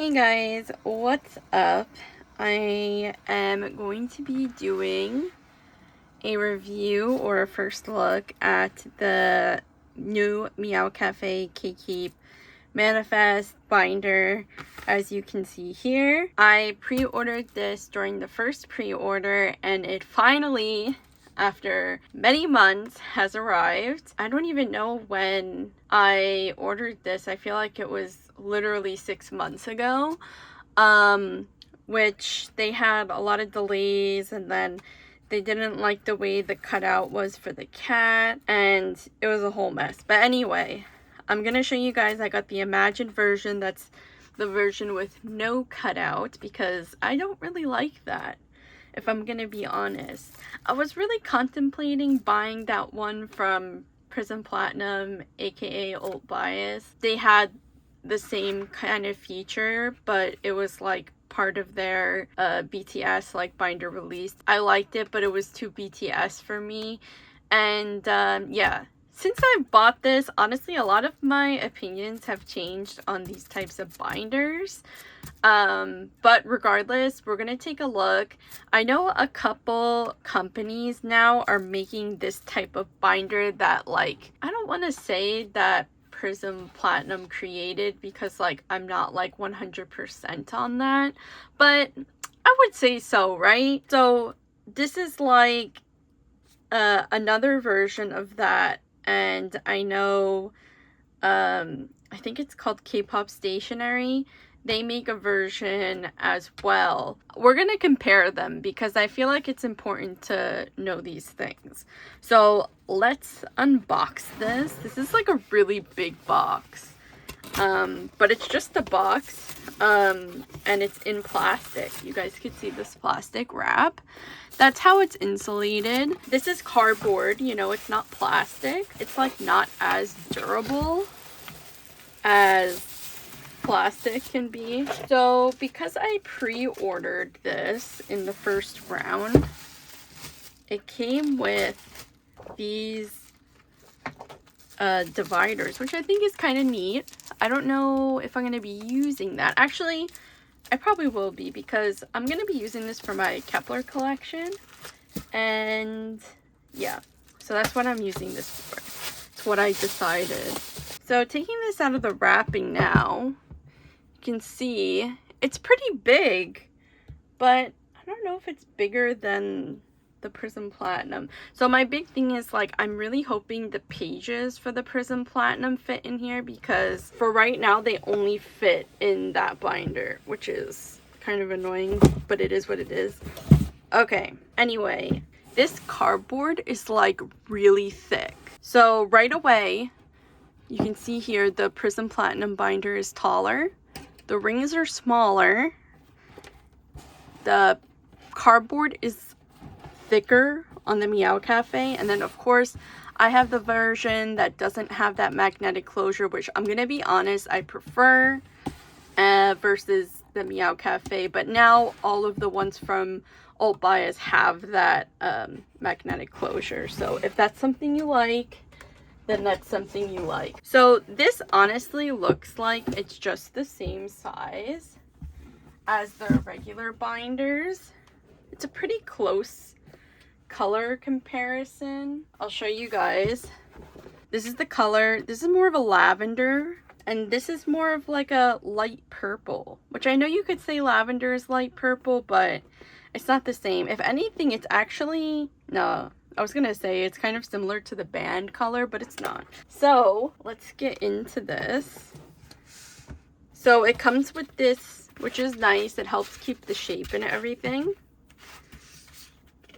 Hey guys, what's up? I am going to be doing a review or a first look at the new Meowcafe Keep Manifest binder. As you can see here, I pre-ordered this during the first pre-order and it finally, after many months, has arrived. I don't even know when I ordered this. I feel like it was literally 6 months ago, which they had a lot of delays, and then they didn't like the way the cutout was for the cat, and it was a whole mess. But anyway, I'm gonna show you guys. I got the imagined version. That's the version with no cutout because I don't really like that, if I'm gonna be honest. I was really contemplating buying that one from Prism Platinum, aka Old Bias. They had the same kind of feature, but it was like part of their BTS like binder release. I liked it, but it was too BTS for me. And yeah, since I bought this, honestly, a lot of my opinions have changed on these types of binders. But regardless, we're gonna take a look. I know a couple companies now are making this type of binder that, like, I don't want to say that Prism Platinum created, because like I'm not like 100% on that, but I would say so, right? So this is like another version of that, and I know I think it's called K-pop Stationery. They make a version as well. We're gonna compare them because I feel like it's important to know these things. So let's unbox this. This is like a really big box, but it's just a box, and it's in plastic. You guys can see this plastic wrap. That's how it's insulated. This is cardboard, you know, it's not plastic. It's like not as durable as plastic can be. So because I pre-ordered this in the first round, it came with these dividers, which I think is kind of neat. I don't know if I'm going to be using that. Actually, I probably will be, because I'm going to be using this for my Kepler collection. And yeah, so that's what I'm using this for. It's what I decided. So taking this out of the wrapping now, you can see it's pretty big, but I don't know if it's bigger than the Prism Platinum. So my big thing is, like, I'm really hoping the pages for the Prism Platinum fit in here, because for right now they only fit in that binder, which is kind of annoying, but it is what it is. Okay, anyway, this cardboard is like really thick. So right away, you can see here the Prism Platinum binder is taller. The rings are smaller. The cardboard is thicker on the Meowcafe, and then of course I have the version that doesn't have that magnetic closure, which I'm gonna be honest, I prefer versus the Meowcafe. But now all of the ones from Old Bias have that magnetic closure, so if that's something you like, then that's something you like. So this honestly looks like it's just the same size as the regular binders. It's a pretty close color comparison. I'll show you guys. This is the color. This is more of a lavender, and this is more of like a light purple, which I know you could say lavender is light purple, but it's not the same. If anything, it's actually, no, I was gonna say it's kind of similar to the band color, but it's not. So let's get into this. So it comes with this, which is nice. It helps keep the shape and everything.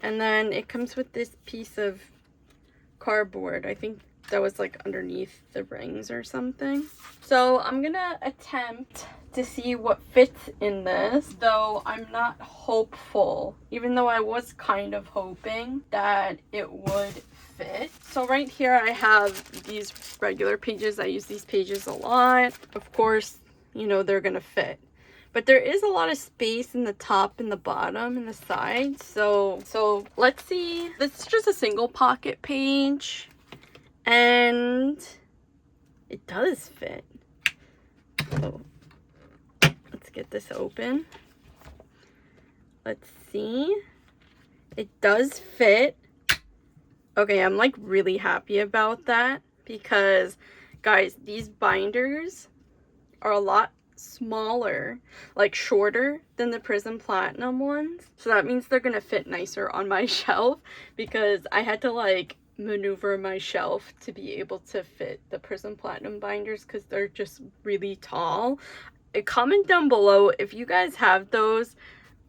And then it comes with this piece of cardboard. I think that was like underneath the rings or something. So I'm gonna attempt to see what fits in this, though I'm not hopeful, even though I was kind of hoping that it would fit. So right here I have these regular pages. I use these pages a lot. Of course, you know, they're gonna fit. But there is a lot of space in the top and the bottom and the sides. So let's see. This is just a single pocket page, and it does fit. So let's get this open. Let's see. It does fit. Okay, I'm like really happy about that because, guys, these binders are a lot smaller, like shorter than the Prism Platinum ones. So that means they're gonna fit nicer on my shelf because I had to like maneuver my shelf to be able to fit the Prism Platinum binders because they're just really tall. Comment down below if you guys have those.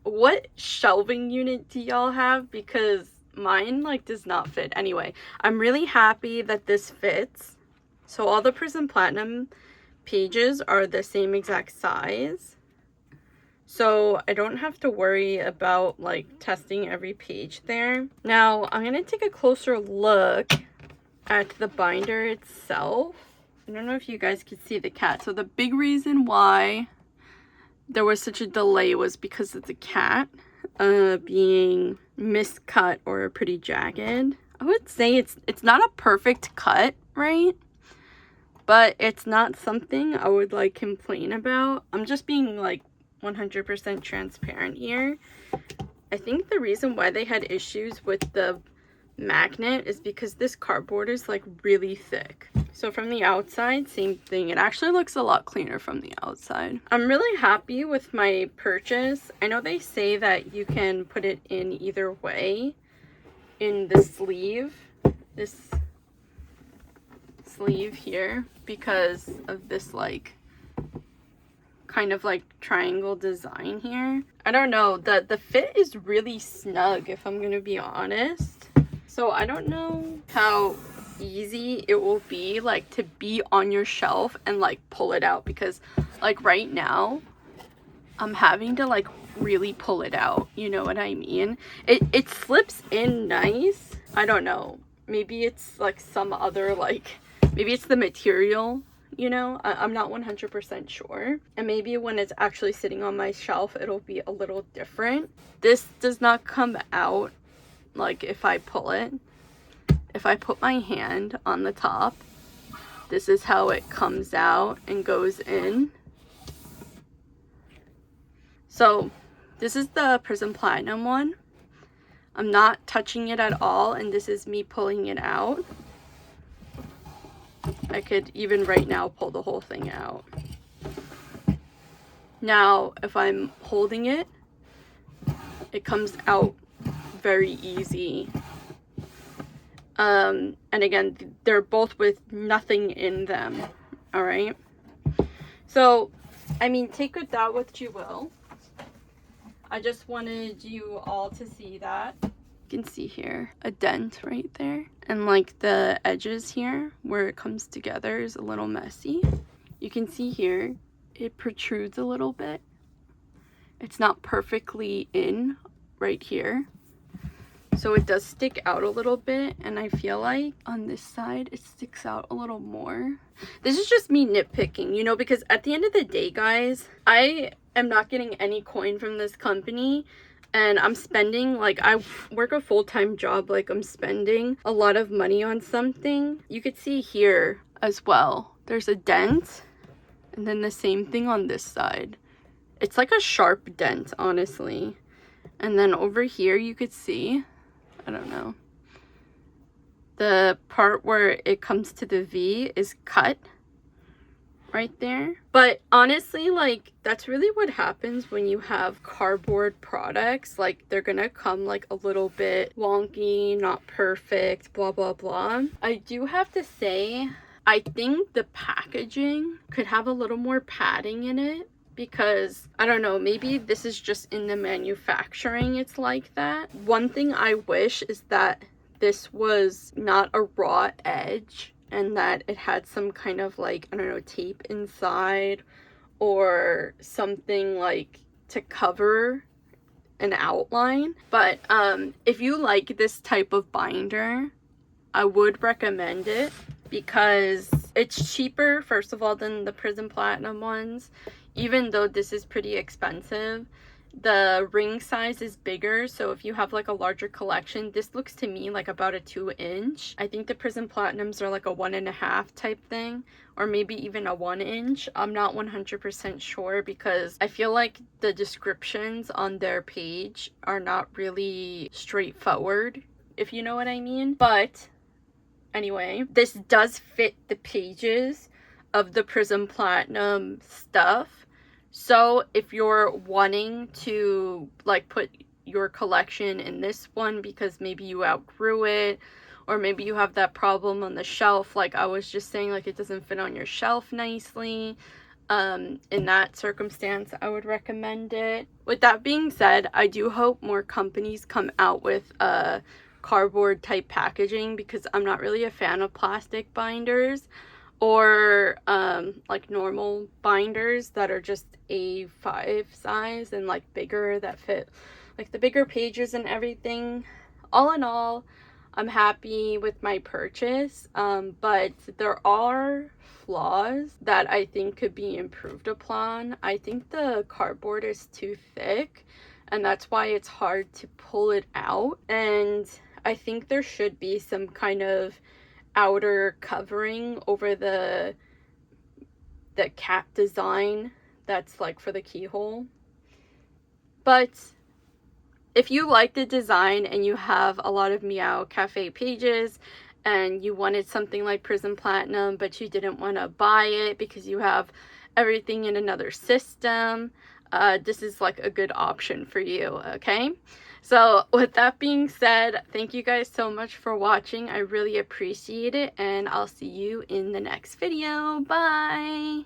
What shelving unit do y'all have? Because mine like does not fit. Anyway, I'm really happy that this fits. So all the Prism Platinum pages are the same exact size, so I don't have to worry about like testing every page there. Now I'm gonna take a closer look at the binder itself. I don't know if you guys could see the cat. So the big reason why there was such a delay was because of the cat being miscut or pretty jagged. I would say it's not a perfect cut, right? But it's not something I would like complain about. I'm just being like 100% transparent here. I think the reason why they had issues with the magnet is because this cardboard is like really thick. So from the outside, same thing. It actually looks a lot cleaner from the outside. I'm really happy with my purchase. I know they say that you can put it in either way in the sleeve. This sleeve here because of this like kind of like triangle design here. I don't know, the fit is really snug if I'm gonna be honest. So I don't know how easy it will be like to be on your shelf and like pull it out, because like right now I'm having to like really pull it out, you know what I mean? It slips in nice. I don't know, maybe it's like some other like, maybe it's the material, you know? I'm not 100% sure. And maybe when it's actually sitting on my shelf, it'll be a little different. This does not come out like if I pull it. If I put my hand on the top, this is how it comes out and goes in. So this is the Prism Platinum one. I'm not touching it at all, and this is me pulling it out. I could even right now pull the whole thing out. Now, if I'm holding it, it comes out very easy. And again, they're both with nothing in them, all right? So, I mean, take with that what you will. I just wanted you all to see that. You can see here a dent right there, and like the edges here where it comes together is a little messy. You can see here it protrudes a little bit. It's not perfectly in right here, so it does stick out a little bit, and I feel like on this side it sticks out a little more. This is just me nitpicking, you know, because at the end of the day, guys, I am not getting any coin from this company. And I'm spending, like, I work a full-time job, like I'm spending a lot of money on something. You could see here as well, there's a dent, and then the same thing on this side. It's like a sharp dent, honestly. And then over here you could see, I don't know, the part where it comes to the V is cut right there. But honestly, like, that's really what happens when you have cardboard products. Like, they're gonna come like a little bit wonky, not perfect, blah blah blah. I do have to say, I think the packaging could have a little more padding in it, because I don't know, maybe this is just in the manufacturing it's like that. One thing I wish is that this was not a raw edge, and that it had some kind of like, I don't know, tape inside or something like to cover an outline. But if you like this type of binder, I would recommend it because it's cheaper, first of all, than the Prism Platinum ones. Even though this is pretty expensive, the ring size is bigger, so if you have like a larger collection, this looks to me like about a 2-inch. I think the Prism Platinums are like a 1.5 type thing, or maybe even a 1-inch. I'm not 100% sure because I feel like the descriptions on their page are not really straightforward, if you know what I mean. But anyway, this does fit the pages of the Prism Platinum stuff. So if you're wanting to like put your collection in this one because maybe you outgrew it, or maybe you have that problem on the shelf, like I was just saying, like it doesn't fit on your shelf nicely, in that circumstance, I would recommend it. With that being said, I do hope more companies come out with cardboard type packaging, because I'm not really a fan of plastic binders or like normal binders that are just A5 size and like bigger, that fit like the bigger pages and everything. All in all, I'm happy with my purchase, but there are flaws that I think could be improved upon. I think the cardboard is too thick, and that's why it's hard to pull it out, and I think there should be some kind of outer covering over the cap design that's like for the keyhole. But if you like the design and you have a lot of Meowcafe pages and you wanted something like Prism Platinum but you didn't want to buy it because you have everything in another system, this is like a good option for you, okay? So with that being said, thank you guys so much for watching. I really appreciate it, and I'll see you in the next video. Bye!